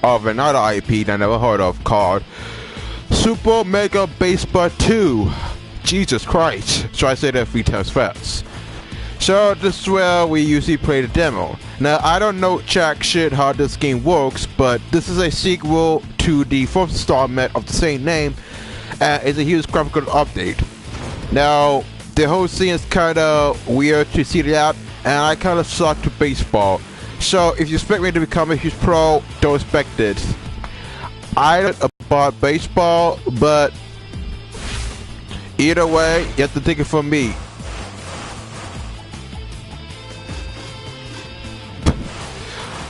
of another IP that I never heard of called Super Mega Baseball 2. Jesus Christ. So I say that 3 times fast. So this is where we usually play the demo. Now I don't know jack shit how this game works, but this is a sequel to the fourth installment of the same name, and it's a huge graphical update. Now the whole scene is kinda weird to see that, and I kinda suck to baseball. So if you expect me to become a huge pro, don't expect it. I don't know about baseball, but either way, you have to take it from me.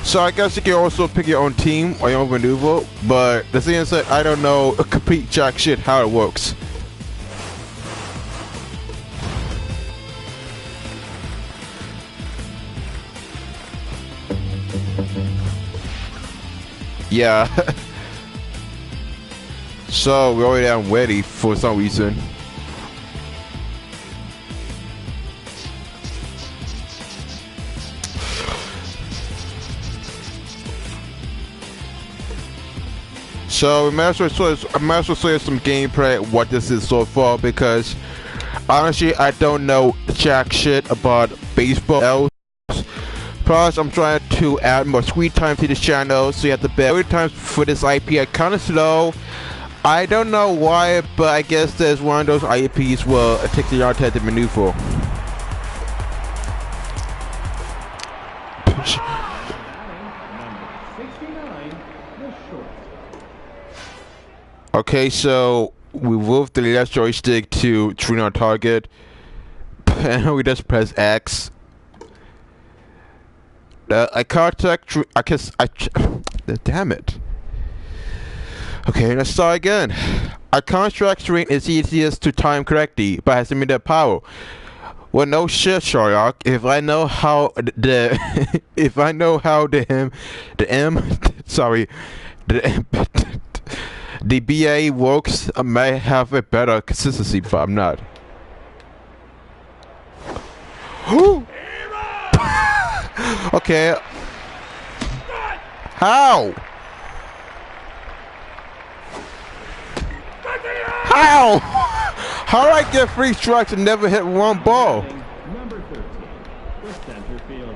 So I guess you can also pick your own team or your own maneuver, but the thing is that I don't know a complete jack shit how it works. Yeah. So we're already ready for some reason. So we might as well show you some gameplay what this is so far, because honestly I don't know jack shit about baseball else. Plus I'm trying to add more screen time to this channel, so you have to bear every time for this IP are kinda slow. I don't know why, but I guess there's one of those IPs where it takes a long time to maneuver. Okay, so we move the left joystick to train on target, and we just press X. I contact. Damn it. Okay, let's start again. A contract string is easiest to time correctly, but has limited power. Well, no shit, Sherlock. If I know how the the BA works, I may have a better consistency, but I'm not. Okay. How? How? How do I get 3 strikes and never hit one ball? Number 13, the center fielder.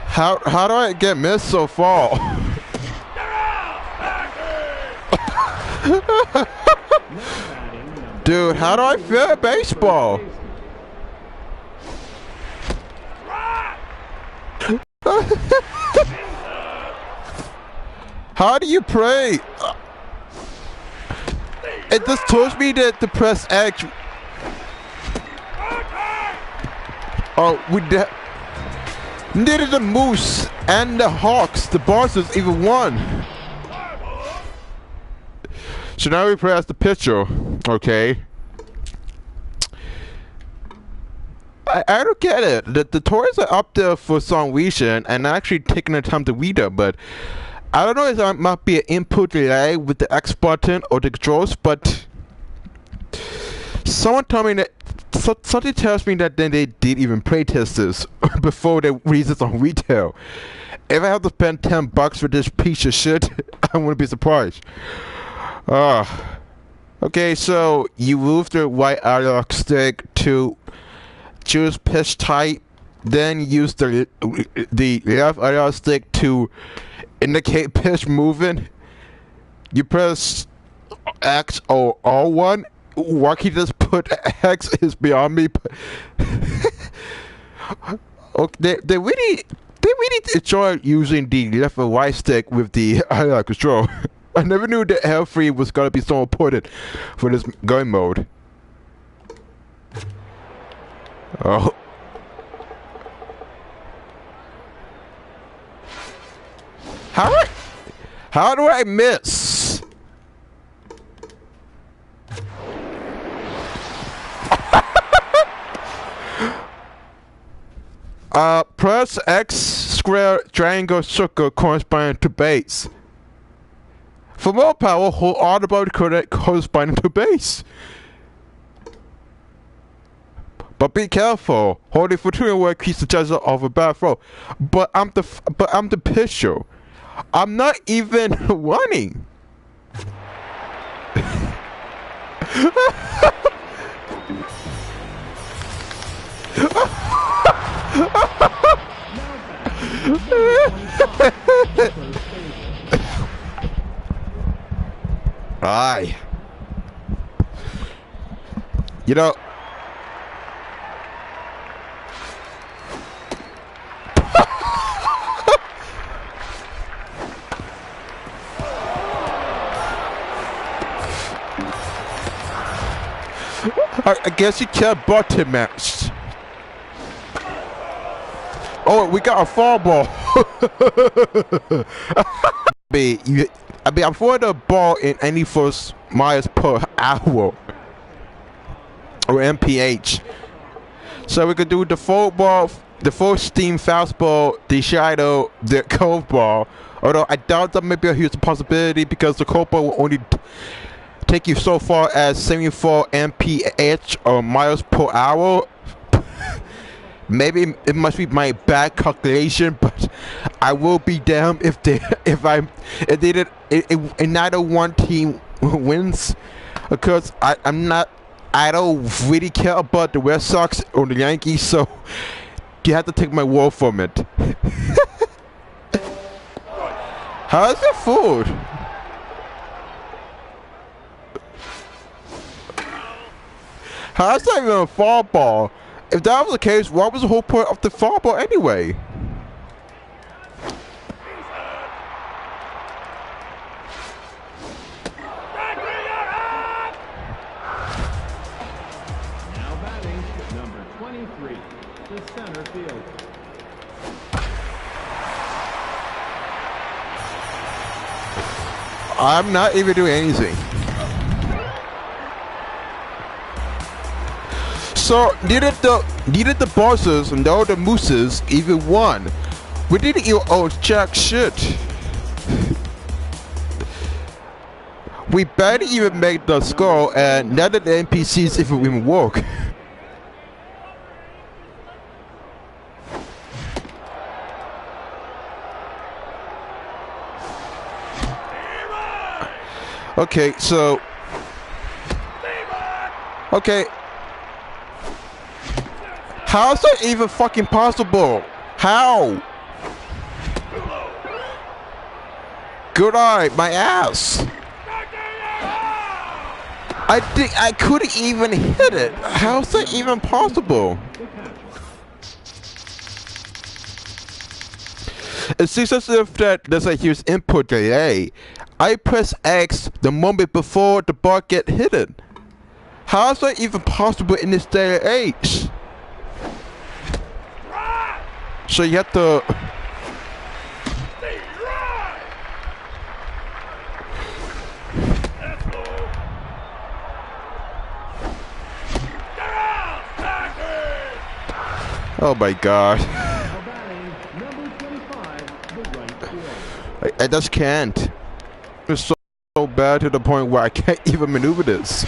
How do I get missed so far? Dude, how do I feel at baseball? How do you play? It just told me to press X. Oh, we neither the Moose and the Hawks, the bosses, even won. So now we play as the pitcher, okay? I don't get it. The toys are up there for some reason, and I'm actually taking the time to read them, but I don't know if there might be an input delay with the X button or the controls, but someone told me that something tells me that then they did even play test this before they release this on retail. If I have to spend $10 for this piece of shit, I wouldn't be surprised. Okay, so you move the right analog stick to choose pitch type, then use the left analog stick to indicate pitch moving. You press X or R1. Why can't you just put X is beyond me? Okay, they really enjoy using the left and right stick with the analog control. I never knew that L3 was gonna be so important for this game mode. Oh. How do I miss? Press X, square, triangle, circle corresponding to base. For more power, hold R the button corresponding to base. But be careful. Holding for 2 will increase the chances of a bad throw. But I'm the pitcher. I'm not even running. Aye. You know. I guess you can't button match. Oh, we got a foul ball. I'm throwing the ball in any first miles per hour or MPH. So we could do the full ball, the full steam fastball, the shadow, the curveball. Although I doubt that may be a huge possibility because the curveball will only take you so far as 74 mph or miles per hour. Maybe it must be my bad calculation, but I will be damned if neither one team wins, because I don't really care about the Red Sox or the Yankees, so you have to take my word from it. How's the food? How's that even a foul ball? If that was the case, what was the whole point of the foul ball anyway? Now batting, number 23, the center fielder. I'm not even doing anything. So neither the bosses nor the mooses even won. We didn't even own jack shit. We barely even made the score, and none of the NPCs even work. Okay, so okay. How's that even fucking possible? How? Good eye, my ass. I think I couldn't even hit it. How's that even possible? It seems as if that there's a huge input delay. I press X the moment before the ball get hit it. How is that even possible in this day and age? So you have to. Oh my god. I just can't. It's so bad to the point where I can't even maneuver this.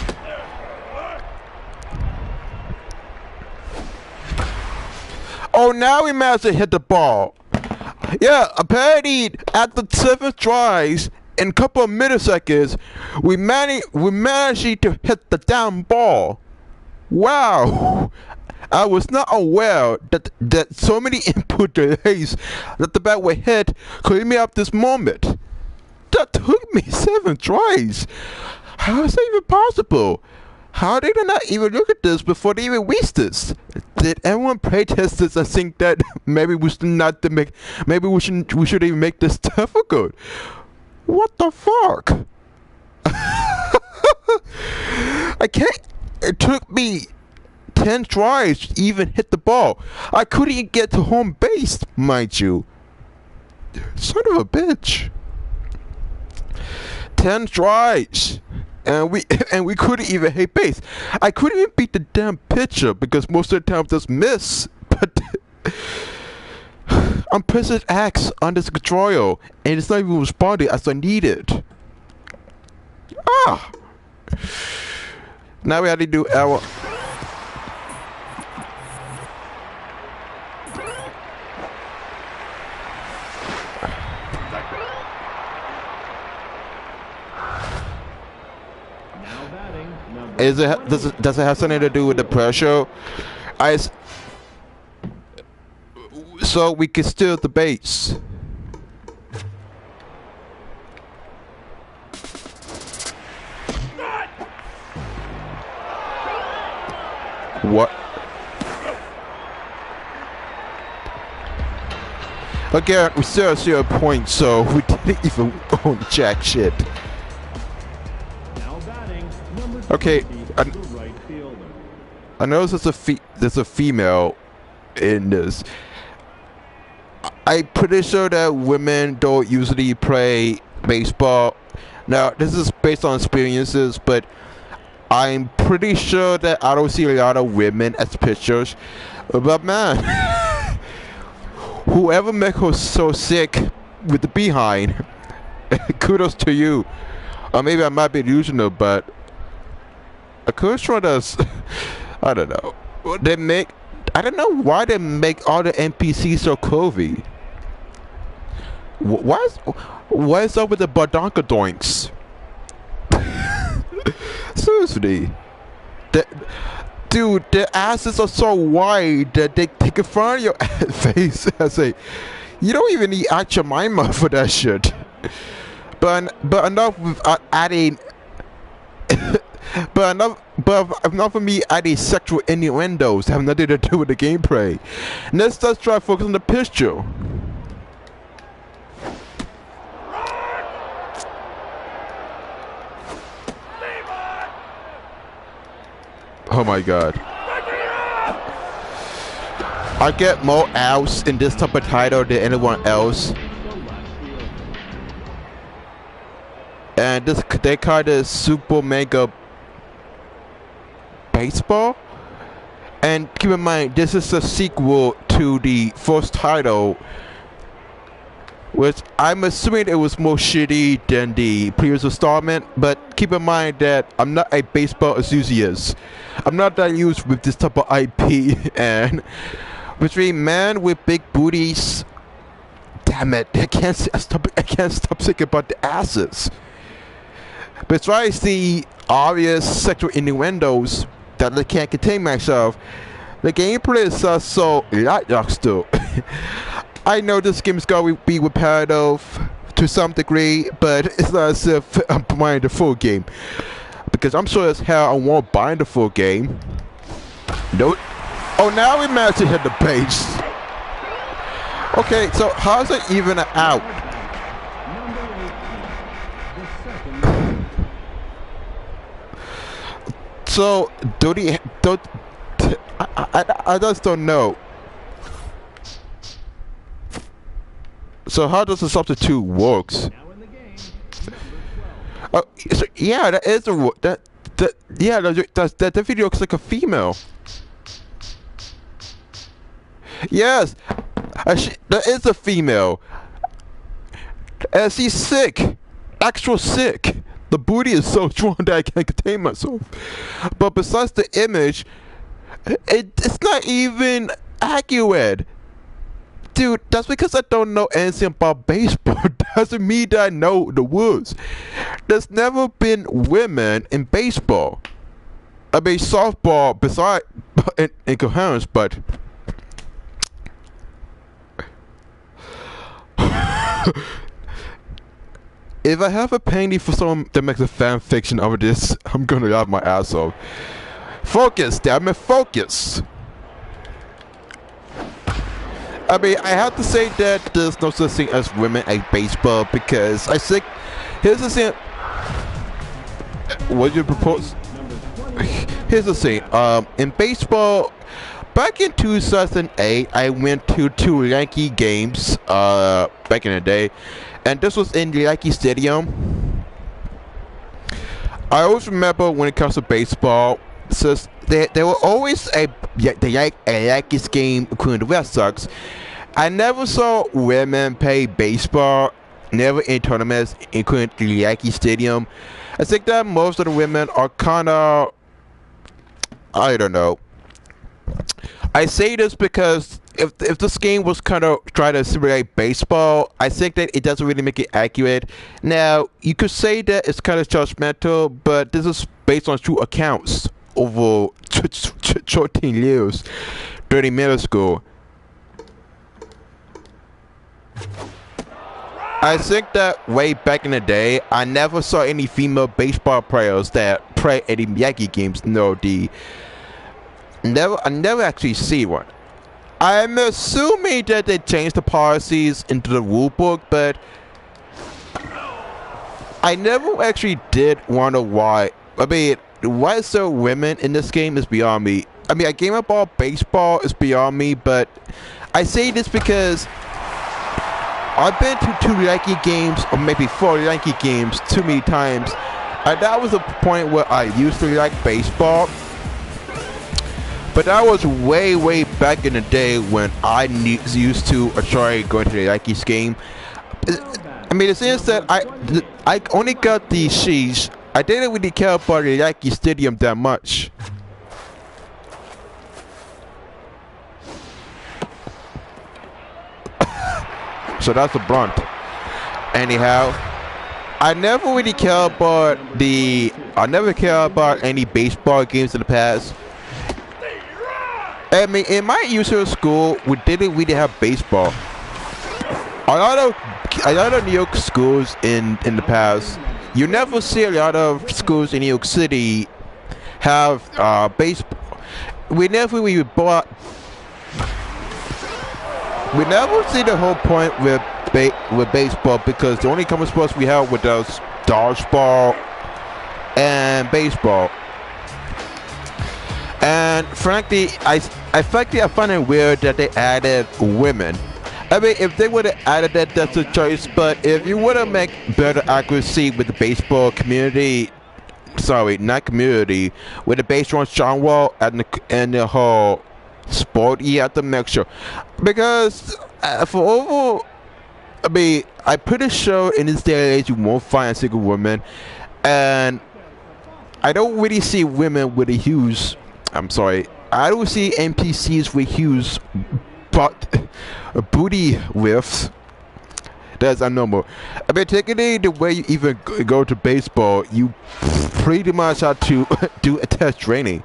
Oh, now we managed to hit the ball. Yeah, apparently at the 7th tries, in a couple of milliseconds, we managed to hit the damn ball. Wow. I was not aware that so many input delays that the bat would hit could me up this moment. That took me 7 tries. How is that even possible? How did I not even look at this before they even released this? Did everyone playtest this and think that maybe we should not make, maybe we should even make this difficult? What the fuck? I can't. It took me 10 tries to even hit the ball. I couldn't even get to home base, mind you. Son of a bitch. 10 tries. And we couldn't even hit base. I couldn't even beat the damn pitcher because most of the time just miss. But I'm pressing X on this control and it's not even responding as I need it. Yeah. Now we have to do our. Now batting, number Does it have something to do with the pressure? So we can steal the base. What? Again, we still have 0 points, so we didn't even own jack shit. Now batting, number Okay, 20, I- the right fielder. I know there's a female in this. I'm pretty sure that women don't usually play baseball. Now, this is based on experiences, but I'm pretty sure that I don't see a lot of women as pitchers. But man, whoever make her so sick with the behind, kudos to you. Or maybe I might be delusional, but Akira does. I don't know. I don't know why they make all the NPCs so curvy. What's up with the Badonkadoinks? Seriously. Dude, their asses are so wide that they can find your face and say, you don't even need Achimima for that shit. But enough with adding but enough for me adding sexual innuendos have nothing to do with the gameplay. Let's just try to focus on the picture. Oh my god. I get more outs in this type of title than anyone else. And they call this Super Mega Baseball. And keep in mind, this is a sequel to the first title, which I'm assuming it was more shitty than the previous installment. But keep in mind that I'm not a baseball enthusiast. I'm not that used with this type of IP. And between men with big booties, damn it, I can't stop thinking about the asses. Besides the obvious sexual innuendos that I can't contain myself, the gameplay is so lackluster. I know this game is going to be repetitive to some degree, but it's not as if I'm buying the full game. Because I'm sure as hell I won't buy the full game. Nope. Oh, now we managed to hit the base. Okay, so how's it even out? So, I just don't know. So how does the substitute works? Now in the game, number 12. So, yeah, that is that video looks like a female. Yes, that is a female. And she's sick, actual sick. The booty is so strong that I can't contain myself. But besides the image, it's not even accurate. Dude, that's because I don't know anything about baseball. Doesn't mean that I know the words. There's never been women in baseball. I mean, softball, beside in coherence, but if I have a penny for someone that makes a fan fiction of this, I'm gonna laugh my ass off. Focus, damn it, focus! I mean, I have to say that there's no such thing as women at baseball because I think, here's the thing. What do you propose? Here's the thing. In baseball, back in 2008, I went to 2 Yankee games. Back in the day. And this was in the Yankee Stadium. I always remember when it comes to baseball, since there were always a Yankees game, including the Red Sox. I never saw women play baseball never in tournaments, including the Yankee Stadium. I think that most of the women are kind of, I don't know. I say this because if this game was kind of trying to simulate baseball, I think that it doesn't really make it accurate. Now, you could say that it's kind of judgmental, but this is based on true accounts over 14 years during middle school. I think that way back in the day, I never saw any female baseball players that play at the Yankee games. No, I never actually see one. I'm assuming that they changed the policies into the rule book, but I never actually did wonder why. I mean, why is there women in this game is beyond me. I mean, a game about baseball is beyond me, but I say this because I've been to 2 Yankee games, or maybe 4 Yankee games, too many times, and that was a point where I used to like baseball. But that was way back in the day when I used to try going to the Yankees game. I mean, the sense that I only got the sheets. I didn't really care about the Yankee Stadium that much. So that's a blunt. Anyhow, I never really care about any baseball games in the past. I mean, in my usual school, we didn't really have baseball. A lot of New York schools in the past, you never see a lot of schools in New York City have baseball. We never see the whole point with baseball, because the only common sports we have with us dodgeball and baseball. And frankly, I find it weird that they added women. I mean, if they would have added that, that's a choice. But if you would have make better accuracy with the baseball community, sorry, not community, with the baseball genre and the whole sport, you have to make sure. Because I'm pretty sure in this day and age you won't find a single woman, and I don't really see women with a huge. I don't see NPCs with huge booty widths. That's abnormal. I mean, technically, the way you even go to baseball, you pretty much have to do a test training.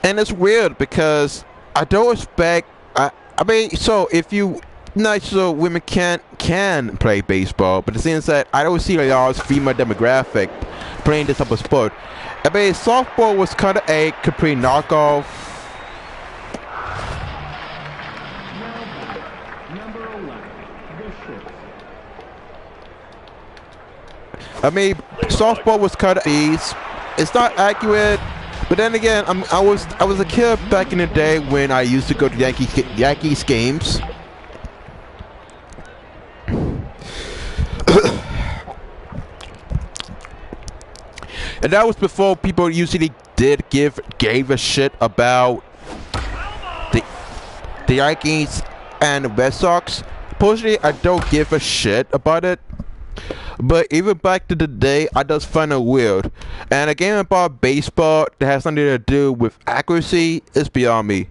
And it's weird because I don't expect. I mean, so if you. Not sure women can play baseball, but it seems that I don't see a large female demographic playing this type of sport. I mean, softball was kind of a complete knockoff. I mean, softball was kind of easy. It's not accurate, but then again, I was a kid back in the day when I used to go to Yankees games. And that was before people usually gave a shit about the Yankees and the Red Sox. Personally, I don't give a shit about it. But even back to the day, I just find it weird. And a game about baseball that has something to do with accuracy is beyond me.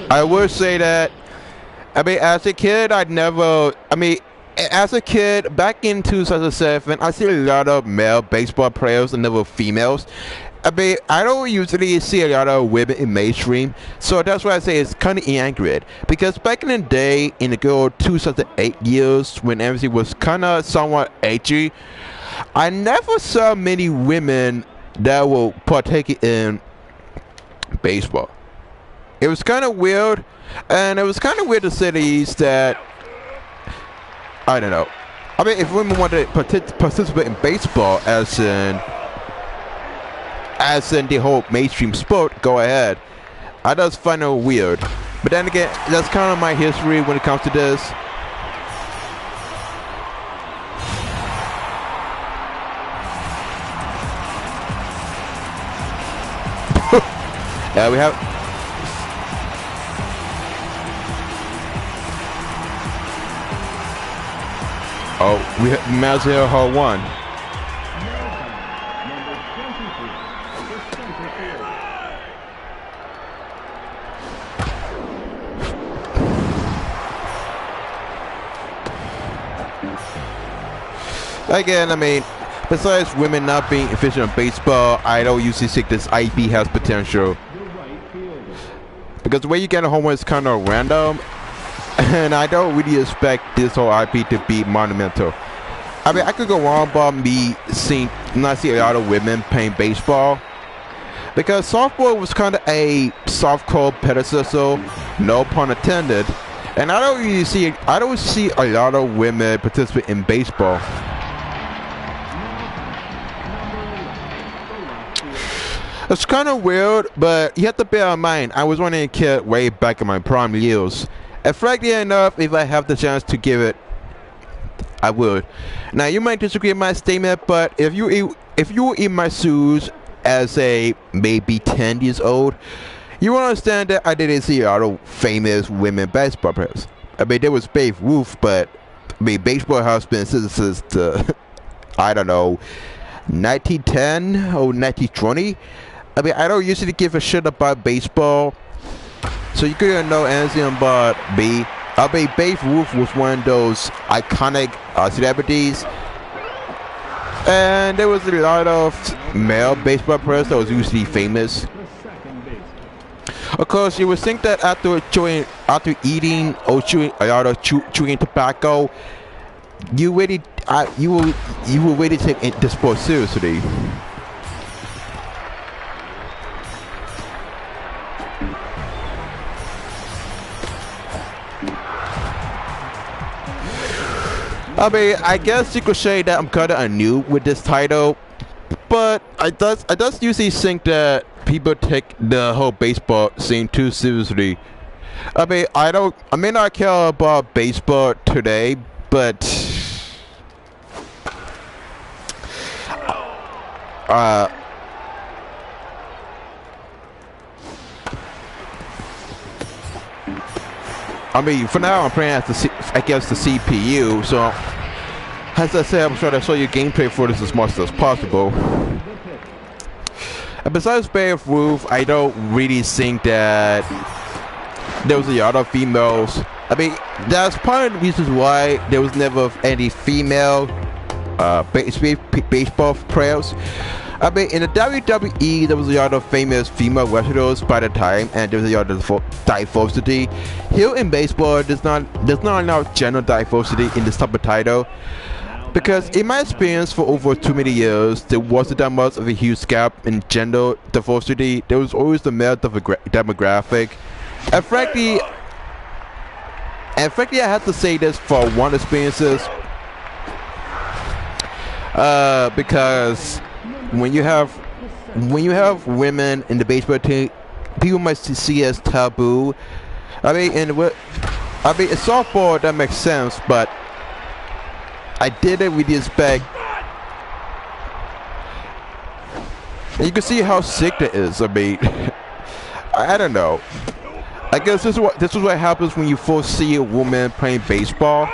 I would say that, I mean, as a kid, back in 2007, I see a lot of male baseball players and never females. I mean, I don't usually see a lot of women in mainstream, so that's why I say it's kind of inaccurate. Because back in the day, in the good 2008 years, when everything was kind of somewhat edgy, I never saw many women that were partaking in baseball. It was kind of weird, and it was kind of weird to say that, I don't know. I mean, if women wanted to participate in baseball, as in as in the whole mainstream sport, go ahead. I just find it weird. But then again, that's kind of my history when it comes to this. Yeah, we have. Oh, we have Mazda Hall 1. Number 23, the center field. Again, I mean, besides women not being efficient in baseball, I don't usually think this IP has potential. The right fielder. Because the way you get a home run is kind of random, and I don't really expect this whole IP to be monumental. I mean, I could go on about me not seeing a lot of women playing baseball, because softball was kind of a soft-core predecessor, no pun intended, and I don't see a lot of women participate in baseball. It's kind of weird, but you have to bear in mind, I was only a kid way back in my prime years. And frankly enough, if I have the chance to give it, I would. Now, you might disagree with my statement, but if you were in my shoes as a maybe 10 years old, you will understand that I didn't see a lot of famous women baseball players. I mean, there was Babe Ruth, but I mean, baseball has been since the, I don't know, 1910 or 1920. I mean, I don't usually give a shit about baseball, so you couldn't know anything about me. I mean, Babe Ruth was one of those iconic celebrities, and there was a lot of male baseball players that was usually famous. The second baseman. Of course, you would think that after eating or chewing a lot of chewing tobacco, you will really take the sport seriously. I mean, I guess you could say that I'm kind of new with this title, but I does usually think that people take the whole baseball scene too seriously. I mean, I may not care about baseball today, but I mean, for now I'm playing against the CPU, so as I said, I'm trying to show you gameplay for this as much as possible. And besides Babe Ruth, I don't really think that there was a lot of females. I mean, that's part of the reasons why there was never any female baseball players. I mean, in the WWE, there was a lot of famous female wrestlers by the time, and there was a lot of diversity. Here in baseball, there's not enough gender diversity in this type of title, because in my experience for over too many years, there wasn't that much of a huge gap in gender diversity. There was always the male demographic, and frankly, I have to say this for one experiences, because when you have women in the baseball team, people might see it as taboo. I mean, in softball that makes sense, but I didn't really expect. And you can see how sick that is. I mean, I don't know. I guess this is what happens when you first see a woman playing baseball.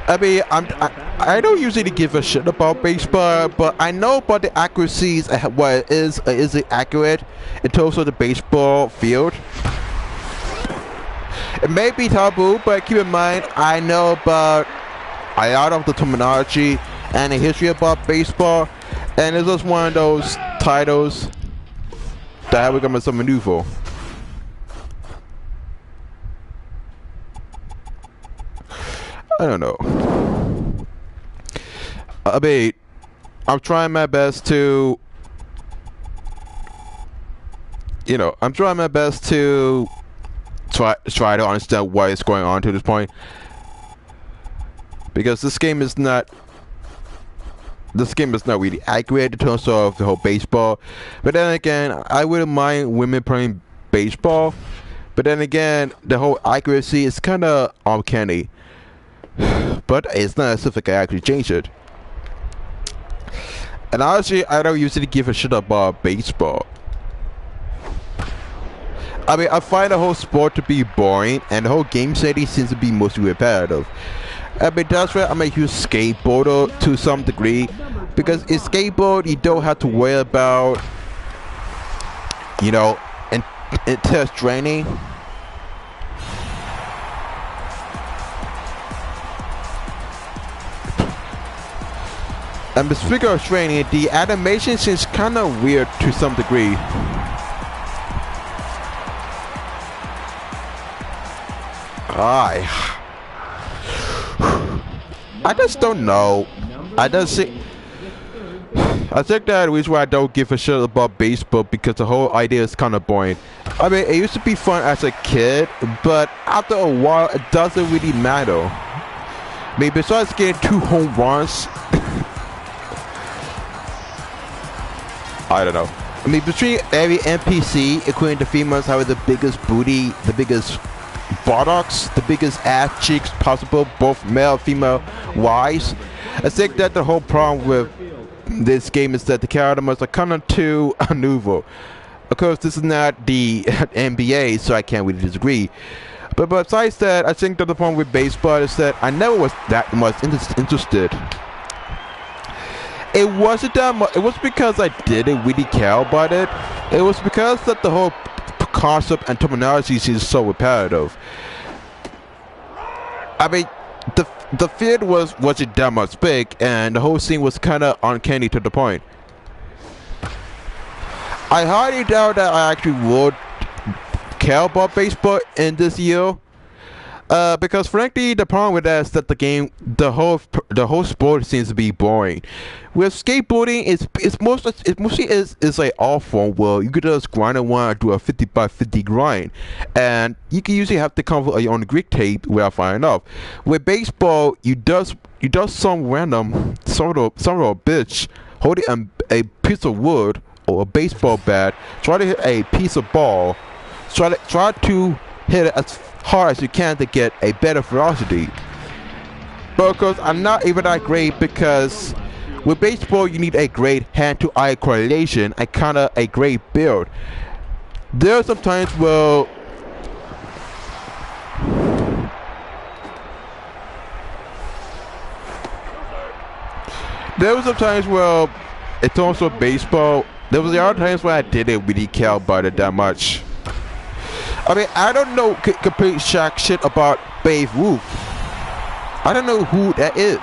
I mean, I don't usually give a shit about baseball, but I know about the accuracies. What is it accurate in terms of the baseball field? It may be taboo, but keep in mind, I know about a lot of the terminology and the history about baseball, and it's just one of those titles that I have become something new for. I don't know. I mean, I'm trying my best to, I'm trying my best to try to understand what is going on to this point, because this game is not this game is not really accurate in terms of the whole baseball. But then again, I wouldn't mind women playing baseball. But then again, the whole accuracy is kind of uncanny. But it's not as if I can actually change it. And honestly, I don't usually give a shit about baseball. I mean, I find the whole sport to be boring, and the whole game setting seems to be mostly repetitive. I mean, that's why I'm a huge skateboarder to some degree, because in skateboard, you don't have to worry about, you know, intense training. And speaking of training, the animation seems kind of weird to some degree. I just don't know. I think that the reason why I don't give a shit about baseball, because the whole idea is kind of boring. I mean, it used to be fun as a kid, but after a while, it doesn't really matter. I mean, besides getting 2 home runs, I don't know. I mean, between every NPC, including the females having the biggest booty, the biggest buttocks, the biggest ass cheeks possible, both male and female wise, I think that the whole problem with this game is that the characters are kind of too unusual. Of course, this is not the NBA, so I can't really disagree. But besides that, I think that the problem with baseball is that I never was that much interested. It wasn't that much. It was because I didn't really care about it. It was because that the whole concept and terminology is so repetitive. I mean, the field wasn't that much big, and the whole scene was kind of uncanny to the point. I highly doubt that I actually would care about baseball in this year. Because frankly, the problem with that is that the whole sport seems to be boring. With skateboarding, it's mostly like off form where you could just grind and want to do a 50 by 50 grind, and you can usually have to come on the Greek tape without finding off. With baseball, you does some random sort of bitch holding a piece of wood or a baseball bat, try to hit a piece of ball, try to hit it as hard as you can to get a better velocity. But of course, I'm not even that great, because with baseball you need a great hand-to-eye coordination and kind of a great build. There are some times where it's also baseball. There was the other times where I didn't really care about it that much. I mean, I don't know complete shit about Babe Ruth. I don't know who that is.